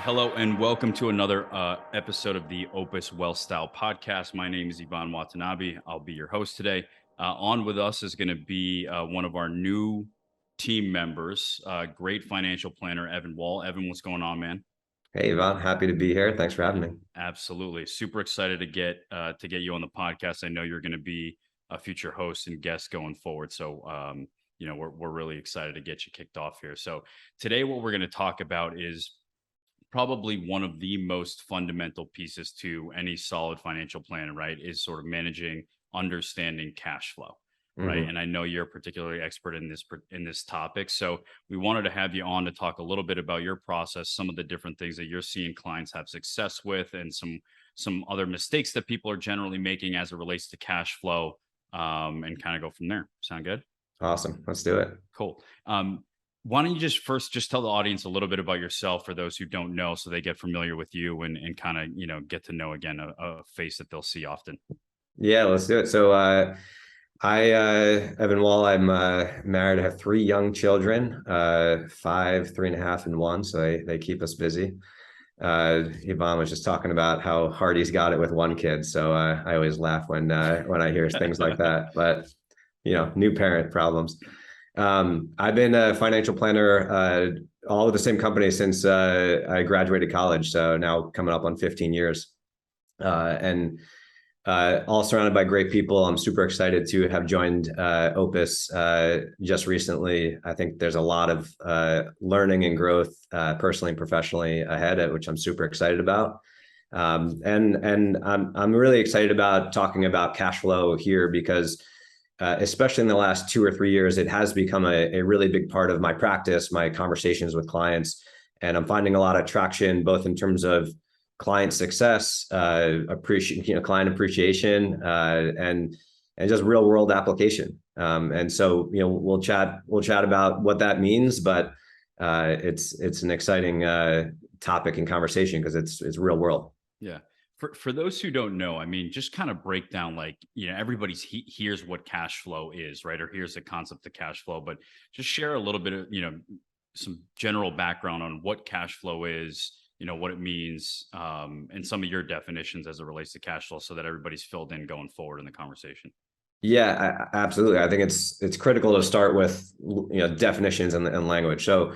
Hello and welcome to another episode of the Opus Well Style podcast. My name is Evan Watanabe. I'll be your host today. On with us is going to be one of our new team members, great financial planner, Evan Wohl. Evan, what's going on, man? Hey, Yvonne, happy to be here. Thanks for having me. Absolutely. Super excited to get you on the podcast. I know you're going to be a future host and guest going forward. So, we're really excited to get you kicked off here. So today, what we're going to talk about is probably one of the most fundamental pieces to any solid financial plan, right? Is sort of managing, understanding cash flow, right? Mm-hmm. And I know you're particularly expert in this topic. So we wanted to have you on to talk a little bit about your process, some of the different things that you're seeing clients have success with, and some other mistakes that people are generally making as it relates to cash flow, and kind of go from there. Sound good? Awesome. Let's do it. Cool. Why don't you just tell the audience a little bit about yourself for those who don't know, so they get familiar with you and kind of, get to know again a face that they'll see often. Yeah, let's do it. So Evan Wohl, I'm married. I have three young children, 5, 3.5, and 1. So they keep us busy. Yvonne was just talking about how hard he's got it with one kid. So I always laugh when I hear things like that. But, new parent problems. I've been a financial planner all with the same company since I graduated college. So now coming up on 15 years, and all surrounded by great people. I'm super excited to have joined Opus just recently. I think there's a lot of learning and growth personally and professionally ahead, which I'm super excited about. And I'm really excited about talking about cash flow here because especially in the last 2 or 3 years, it has become a really big part of my practice, my conversations with clients. And I'm finding a lot of traction, both in terms of client success, client appreciation, and just real world application. And so, we'll chat about what that means, but it's an exciting topic and conversation because it's real world. Yeah. For those who don't know, I mean, just kind of break down, everybody's hears what cash flow is, right? Or here's the concept of cash flow, but just share a little bit of, some general background on what cash flow is, what it means, and some of your definitions as it relates to cash flow so that everybody's filled in going forward in the conversation. Yeah, absolutely. I think it's critical to start with, definitions and language. So,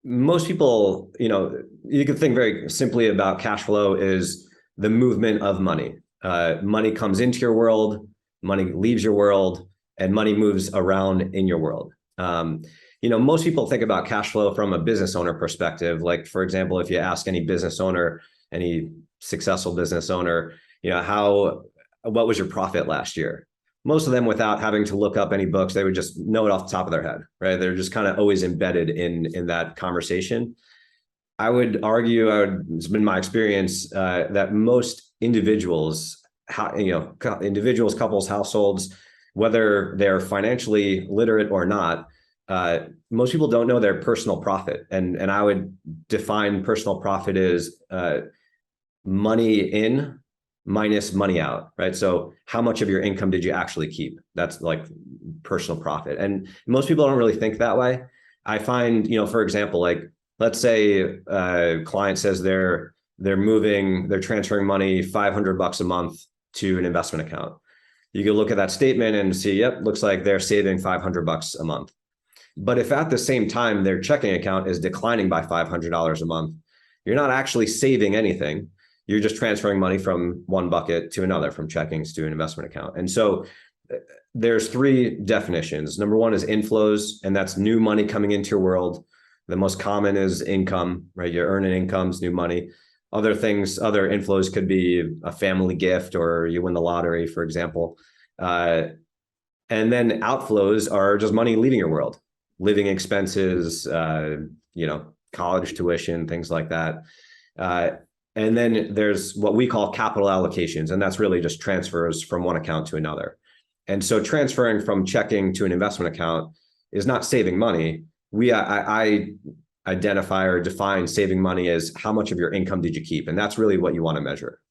most people, you can think very simply about cash flow is the movement of money. Money comes into your world, money leaves your world, and money moves around in your world. Most people think about cash flow from a business owner perspective. Like, for example, if you ask any business owner, any successful business owner, what was your profit last year? Most of them, without having to look up any books, they would just know it off the top of their head, right? They're just kind of always embedded in that conversation. I would argue, it's been my experience that most individuals, couples, households, whether they're financially literate or not, most people don't know their personal profit. And I would define personal profit as money in minus money out, right? So how much of your income did you actually keep? That's like personal profit. And most people don't really think that way. I find, for example, like, let's say a client says they're transferring money $500 a month to an investment account. You can look at that statement and see, yep, looks like they're saving $500 a month. But if at the same time their checking account is declining by $500 a month, you're not actually saving anything. You're just transferring money from one bucket to another, from checkings to an investment account. And so there's 3 definitions. Number 1 is inflows, and that's new money coming into your world. The most common is income, right? You're earning incomes, new money. Other inflows could be a family gift, or you win the lottery, for example. And then outflows are just money leaving your world, living expenses, college tuition, things like that. And then there's what we call capital allocations, and that's really just transfers from one account to another. And so transferring from checking to an investment account is not saving money. I identify or define saving money as how much of your income did you keep, and that's really what you want to measure.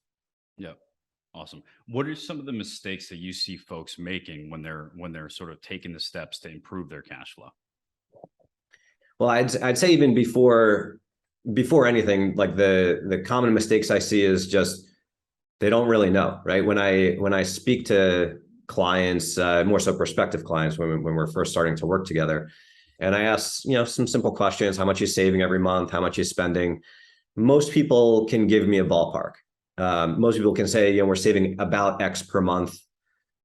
Yeah, awesome. What are some of the mistakes that you see folks making when they're sort of taking the steps to improve their cash flow? Well, I'd say even before before anything, like the common mistakes I see is just they don't really know, right? When I speak to clients, more so prospective clients, when we're first starting to work together, and I ask, some simple questions: how much you saving every month? How much you spending? Most people can give me a ballpark. Most people can say, we're saving about X per month,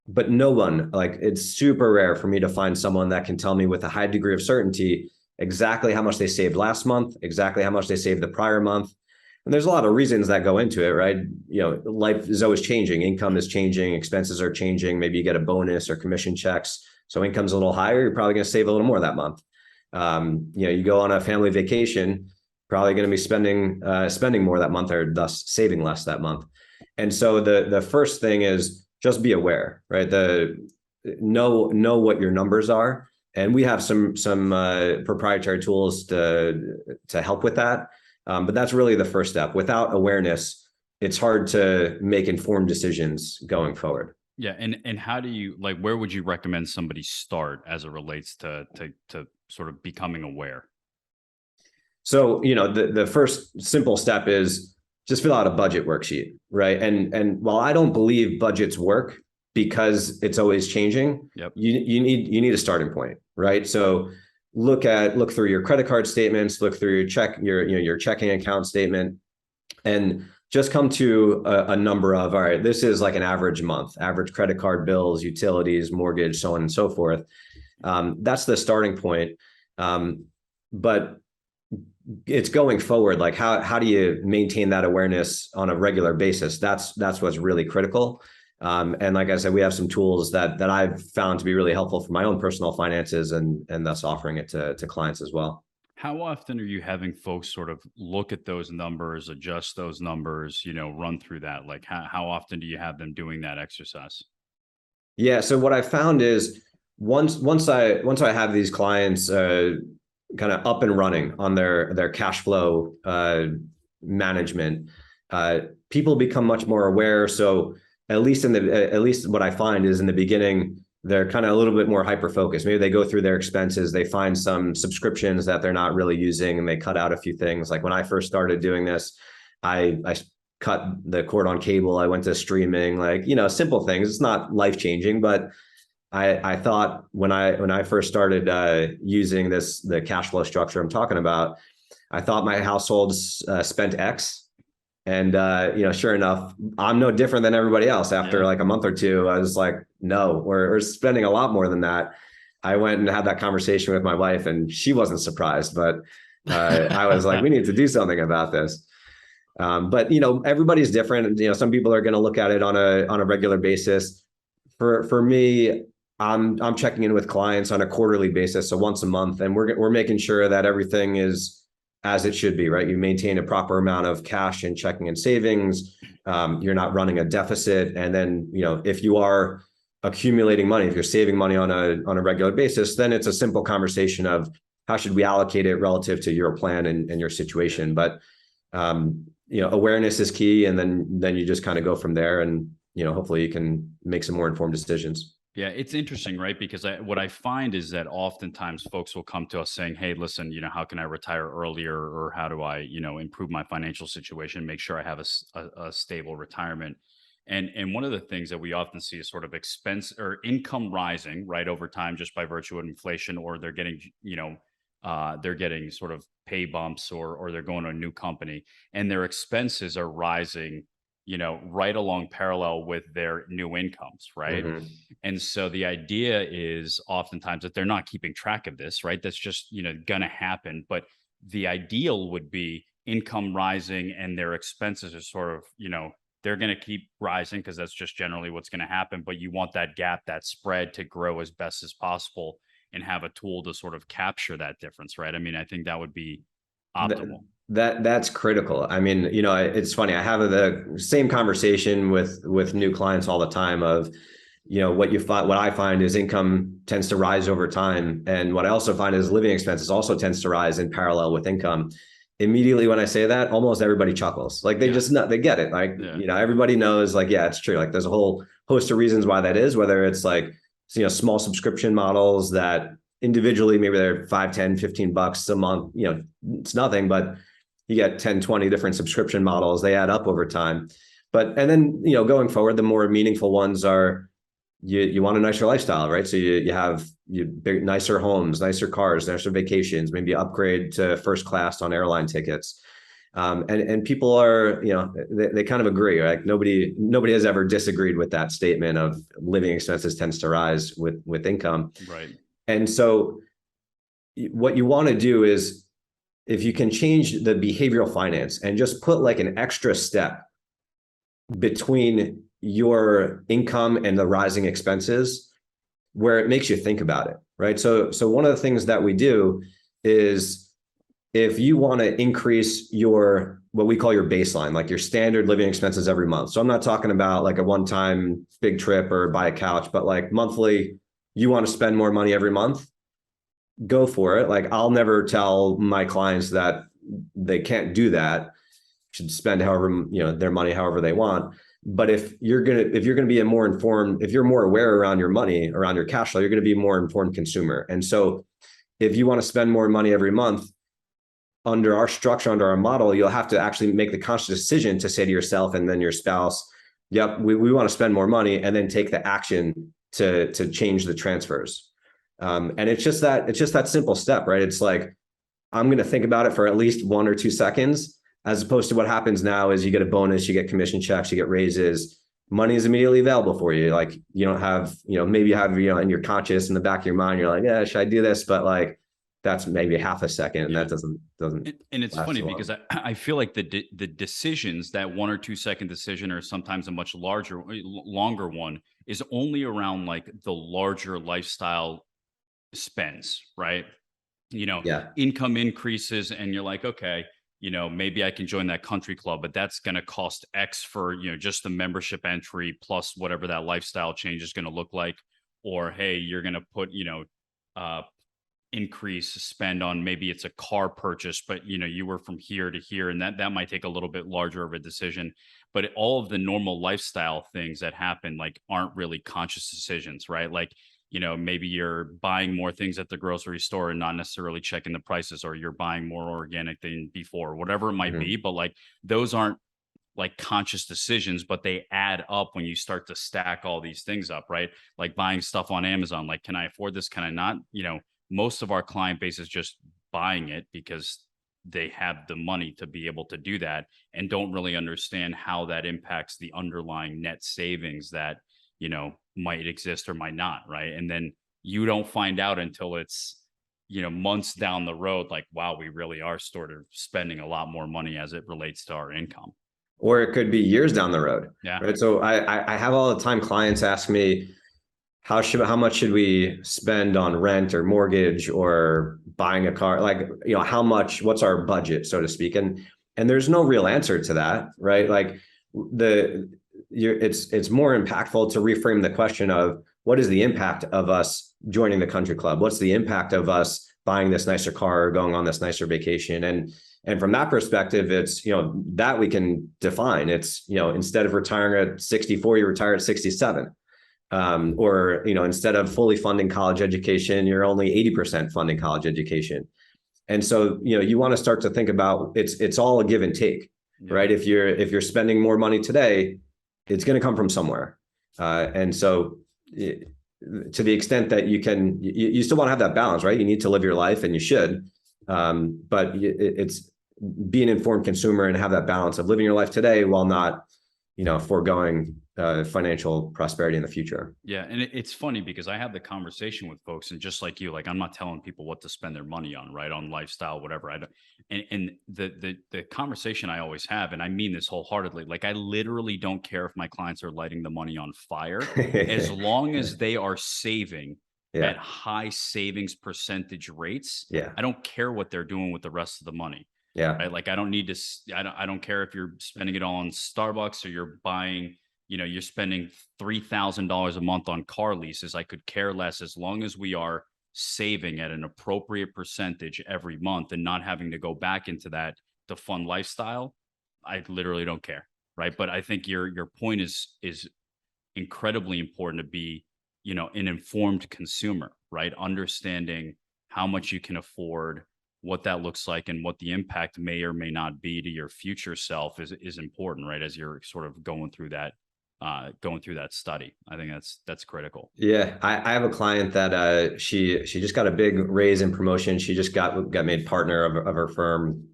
but no one, like, it's super rare for me to find someone that can tell me with a high degree of certainty exactly how much they saved last month, exactly how much they saved the prior month. And there's a lot of reasons that go into it, right? Life is always changing. Income is changing. Expenses are changing. Maybe you get a bonus or commission checks. So income's a little higher. You're probably going to save a little more that month. You go on a family vacation, probably going to be spending more that month, or thus saving less that month. And so the first thing is just be aware, right? Know what your numbers are. And we have some proprietary tools to help with that. But that's really the first step. Without awareness, it's hard to make informed decisions going forward. Yeah, and how do you, like, where would you recommend somebody start as it relates to sort of becoming aware? So, the first simple step is just fill out a budget worksheet, right? And while I don't believe budgets work because it's always changing, Yep. you need a starting point, right? So look through your credit card statements, look through your checking account statement, and just come to a number of, all right, this is like an average month, average credit card bills, utilities, mortgage, so on and so forth. That's the starting point. But it's going forward, like how do you maintain that awareness on a regular basis? That's what's really critical. And like I said, we have some tools that I've found to be really helpful for my own personal finances, and thus offering it to clients as well. How often are you having folks sort of look at those numbers, adjust those numbers, run through that? Like how often do you have them doing that exercise? Yeah. So what I found is once I have these clients kind of up and running on their cash flow management, people become much more aware. So at least what I find is in the beginning, they're kind of a little bit more hyper focused. Maybe they go through their expenses, they find some subscriptions that they're not really using, and they cut out a few things. Like when I first started doing this, I cut the cord on cable. I went to streaming, like, simple things. It's not life changing, but I thought when I first started using the cash flow structure I'm talking about, I thought my households spent X. And sure enough, I'm no different than everybody else. After like a month or two, I was like, no, we're spending a lot more than that. I went and had that conversation with my wife, and she wasn't surprised, but I was like, we need to do something about this. But everybody's different. Some people are going to look at it on a regular basis. For me, I'm checking in with clients on a quarterly basis, so once a month, and we're making sure that everything is as it should be, right? You maintain a proper amount of cash and checking and savings. You're not running a deficit. And then, if you are accumulating money, if you're saving money on a regular basis, then it's a simple conversation of how should we allocate it relative to your plan and your situation. But, awareness is key. And then you just kind of go from there, and, hopefully you can make some more informed decisions. Yeah, it's interesting, right? Because what I find is that oftentimes folks will come to us saying, "Hey, listen, how can I retire earlier, or how do I, improve my financial situation, make sure I have a stable retirement?" And one of the things that we often see is sort of expense or income rising, right, over time, just by virtue of inflation, or they're getting sort of pay bumps, or they're going to a new company, and their expenses are rising, right along parallel with their new incomes, right? Mm-hmm. And so the idea is oftentimes that they're not keeping track of this, right? That's just, gonna happen. But the ideal would be income rising and their expenses are sort of, they're going to keep rising because that's just generally what's going to happen. But you want that gap, that spread, to grow as best as possible, and have a tool to sort of capture that difference, right? I mean, I think that would be optimal. That's critical. I mean, it's funny. I have the same conversation with new clients all the time of, what I find is income tends to rise over time. And what I also find is living expenses also tends to rise in parallel with income. Immediately when I say that, almost everybody chuckles. Like they just know, they get it. Like, everybody knows, like, yeah, it's true. Like there's a whole host of reasons why that is, whether it's like, small subscription models that individually, maybe they're $5, $10, $15 a month, it's nothing, but you get 10, 20 different subscription models. They add up over time. And then, going forward, the more meaningful ones are, you want a nicer lifestyle, right? So you have nicer homes, nicer cars, nicer vacations, maybe upgrade to first class on airline tickets. And people are, they kind of agree. Like nobody has ever disagreed with that statement of living expenses tends to rise with income. Right. And so what you want to do is, if you can change the behavioral finance and just put like an extra step between your income and the rising expenses, where it makes you think about it, right? So one of the things that we do is, if you want to increase your, what we call your baseline, like your standard living expenses every month. So I'm not talking about like a one-time big trip or buy a couch, but like monthly, you want to spend more money every month, go for it. Like, I'll never tell my clients that they can't do that, should spend however, their money however they want. But if you're gonna be a more informed, if you're more aware around your money, around your cash flow, you're gonna be a more informed consumer. And so if you want to spend more money every month, under our structure, under our model, you'll have to actually make the conscious decision to say to yourself and then your spouse, yep, we want to spend more money, and then take the action to change the transfers. And it's just that simple step, right? It's like, I'm going to think about it for at least 1 or 2 seconds, as opposed to what happens now is you get a bonus, you get commission checks, you get raises, money is immediately available for you. Like, you don't have, maybe you have, in your conscious, in the back of your mind, you're like, yeah, should I do this? But like, that's maybe half a second, and that doesn't. And it's funny because I feel like the decisions, that 1 or 2 second decision, or sometimes a much longer one, is only around like the larger lifestyle spends, right? Yeah. Income increases and you're like, okay, maybe I can join that country club, but that's going to cost X for, just the membership entry plus whatever that lifestyle change is going to look like. Or, hey, you're going to put, increase spend on, maybe it's a car purchase, but you were from here to here, and that might take a little bit larger of a decision. But all of the normal lifestyle things that happen like aren't really conscious decisions, right? Like, maybe you're buying more things at the grocery store and not necessarily checking the prices, or you're buying more organic than before, whatever it might be. But like, those aren't like conscious decisions, but they add up when you start to stack all these things up, right? Like buying stuff on Amazon, like, can I afford this? Can I not? Most of our client base is just buying it because they have the money to be able to do that, and don't really understand how that impacts the underlying net savings that, might exist or might not. Right. And then you don't find out until it's, months down the road, like, wow, we really are sort of spending a lot more money as it relates to our income. Or it could be years down the road. Yeah. Right. So I have all the time clients ask me, how much should we spend on rent or mortgage or buying a car? Like, what's our budget, so to speak? And there's no real answer to that, right? Like, it's more impactful to reframe the question of, what is the impact of us joining the country club? What's the impact of us buying this nicer car or going on this nicer vacation? And from that perspective, it's, that we can define. It's, instead of retiring at 64, you retire at 67. Or, instead of fully funding college education, you're only 80% funding college education. And so, you want to start to think about, it's all a give and take, right? If you're spending more money today, it's going to come from somewhere. And so to the extent that you still want to have that balance, right? You need to live your life, and you should, but it's be an informed consumer and have that balance of living your life today while not, foregoing financial prosperity in the future. Yeah. And it's funny because I have the conversation with folks, and just like you, like, I'm not telling people what to spend their money on, right? On lifestyle, whatever. I don't, and the conversation I always have, and I mean this wholeheartedly, like, I literally don't care if my clients are lighting the money on fire, as long as they are saving at high savings percentage rates. Yeah. I don't care what they're doing with the rest of the money. Yeah. Right. Like, I don't need to, I don't care if you're spending it all on Starbucks, or you're buying, you're spending $3,000 a month on car leases. I could care less, as long as we are saving at an appropriate percentage every month and not having to go back into that to fund lifestyle. I literally don't care. Right. But I think your point is incredibly important, to be, an informed consumer, right? Understanding how much you can afford, what that looks like and what the impact may or may not be to your future self is important, right? As you're sort of going through that study. I think that's critical. Yeah, I have a client that she just got a big raise in promotion. She just got made partner of her firm.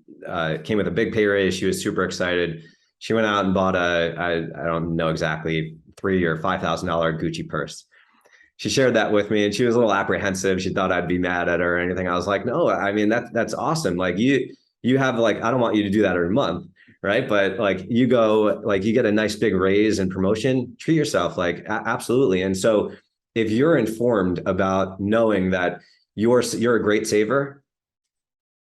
Came with a big pay raise. She was super excited. She went out and bought I don't know exactly $3,000 or $5,000 Gucci purse. She shared that with me, and she was a little apprehensive. She thought I'd be mad at her or anything. I was like, no, I mean that's awesome. Like you have like, I don't want you to do that every month, right? But like you go, like you get a nice big raise and promotion, treat yourself, like absolutely. And so if you're informed about knowing that you're a great saver,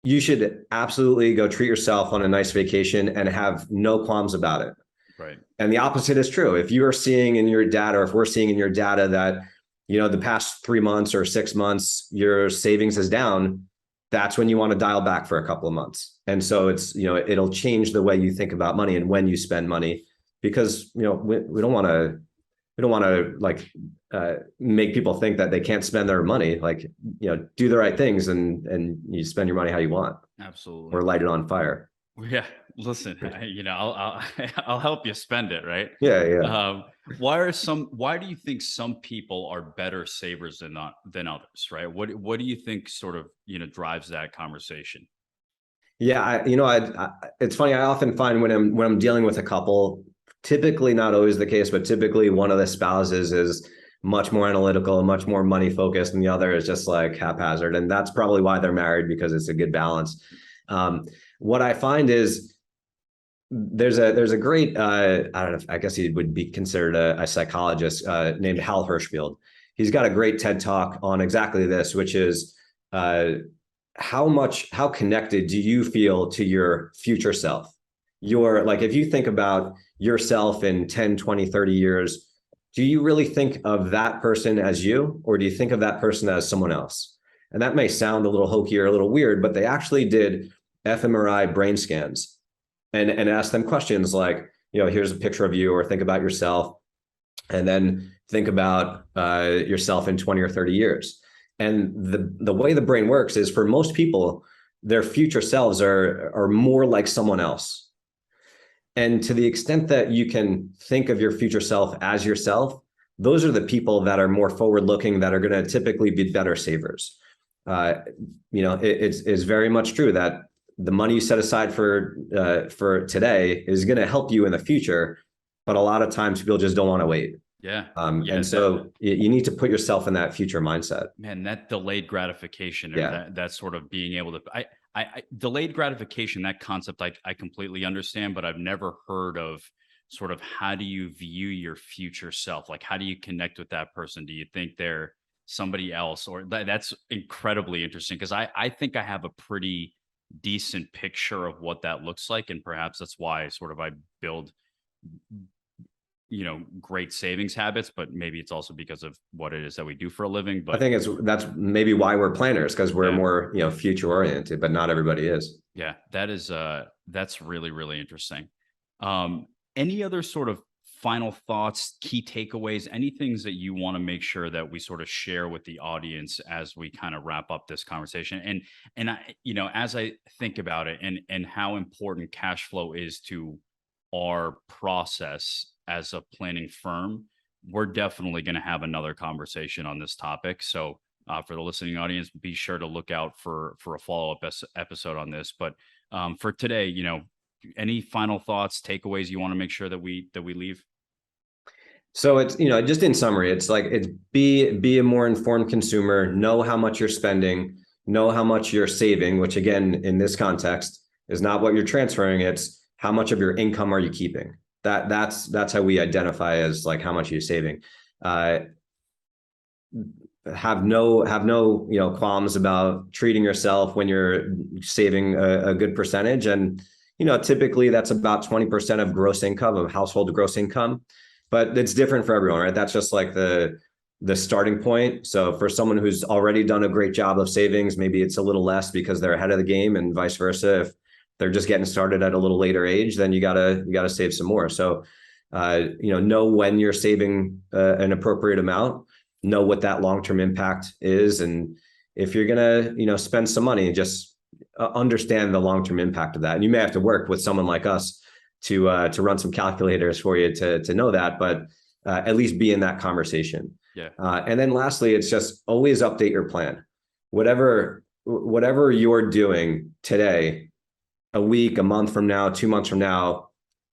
you should absolutely go treat yourself on a nice vacation and have no qualms about it. Right. And the opposite is true. If you are seeing in your data, or if we're seeing in your data that, the past 3 months or 6 months, your savings is down, that's when you want to dial back for a couple of months. And so it's, it'll change the way you think about money and when you spend money, because, we don't want to like make people think that they can't spend their money. Like, do the right things and you spend your money how you want. Absolutely. Or light it on fire. Yeah. Listen, I'll help you spend it. Right. Yeah. Yeah. Why do you think some people are better savers than others? Right. What do you think sort of, drives that conversation? Yeah. It's funny. I often find when I'm dealing with a couple, typically not always the case, but typically one of the spouses is much more analytical and much more money focused, and the other is just like haphazard. And that's probably why they're married, because it's a good balance. What I find is there's a great, I don't know, I guess he would be considered a psychologist named Hal Hershfield. He's got a great TED talk on exactly this, which is how connected do you feel to your future self? Like, if you think about yourself in 10, 20, 30 years, do you really think of that person as you, or do you think of that person as someone else? And that may sound a little hokey or a little weird, but they actually did fMRI brain scans and ask them questions like, here's a picture of you, or think about yourself, and then think about yourself in 20 or 30 years. And the way the brain works is, for most people, their future selves are more like someone else. And to the extent that you can think of your future self as yourself, those are the people that are more forward-looking, that are going to typically be better savers. It's very much true that the money you set aside for today is going to help you in the future, but a lot of times people just don't want to wait. Yeah. And so you need to put yourself in that future mindset. Man, that delayed gratification, or Yeah. that sort of being able to, I delayed gratification, that concept, I completely understand, but I've never heard of sort of, how do you view your future self? Like, how do you connect with that person? Do you think they're somebody else? Or that's incredibly interesting, because I think I have a pretty decent picture of what that looks like, and perhaps that's why sort of I build great savings habits, but maybe it's also because of what it is that we do for a living. But I think that's maybe why we're planners, because we're more future oriented, but not everybody is. Yeah, that's really, really interesting. Any other sort of final thoughts, key takeaways, any things that you want to make sure that we sort of share with the audience as we kind of wrap up this conversation? And I, as I think about it, and how important cash flow is to our process as a planning firm, we're definitely going to have another conversation on this topic. So for the listening audience, be sure to look out for a follow-up episode on this. But for today, any final thoughts, takeaways you want to make sure that we leave? So it's, just in summary, it's like, it's be a more informed consumer, know how much you're spending, know how much you're saving, which again, in this context, is not what you're transferring. It's how much of your income are you keeping? That's how we identify as like how much you're saving. Have no qualms about treating yourself when you're saving a good percentage. And, typically that's about 20% of gross income, of household gross income, but it's different for everyone, right? That's just like the starting point. So for someone who's already done a great job of savings, maybe it's a little less because they're ahead of the game, and vice versa. If they're just getting started at a little later age, then you gotta save some more. So, know when you're saving an appropriate amount, know what that long-term impact is. And if you're gonna, spend some money, just understand the long-term impact of that. And you may have to work with someone like us to run some calculators for you to know that, but at least be in that conversation. Yeah. And then lastly, it's just always update your plan. Whatever you're doing today, a week, a month from now, 2 months from now,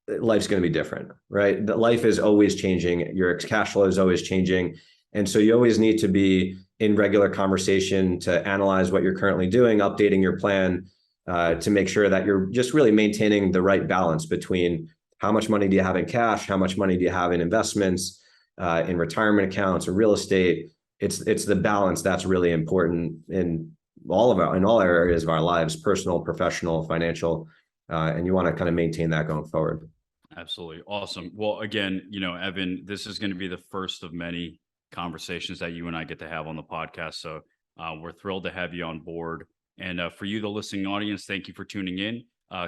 life's going to be different, right? Life is always changing. Your cash flow is always changing. And so you always need to be in regular conversation to analyze what you're currently doing, updating your plan to make sure that you're just really maintaining the right balance between how much money do you have in cash, how much money do you have in investments, in retirement accounts or real estate. It's the balance that's really important in all areas of our lives, personal, professional, financial, and you want to kind of maintain that going forward. Absolutely. Awesome. Well, again, Evan, this is going to be the first of many conversations that you and I get to have on the podcast. So we're thrilled to have you on board. And for you, the listening audience, thank you for tuning in.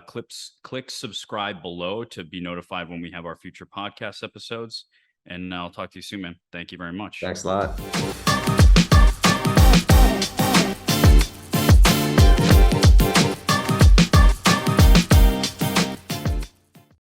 Click subscribe below to be notified when we have our future podcast episodes. And I'll talk to you soon, man. Thank you very much. Thanks a lot.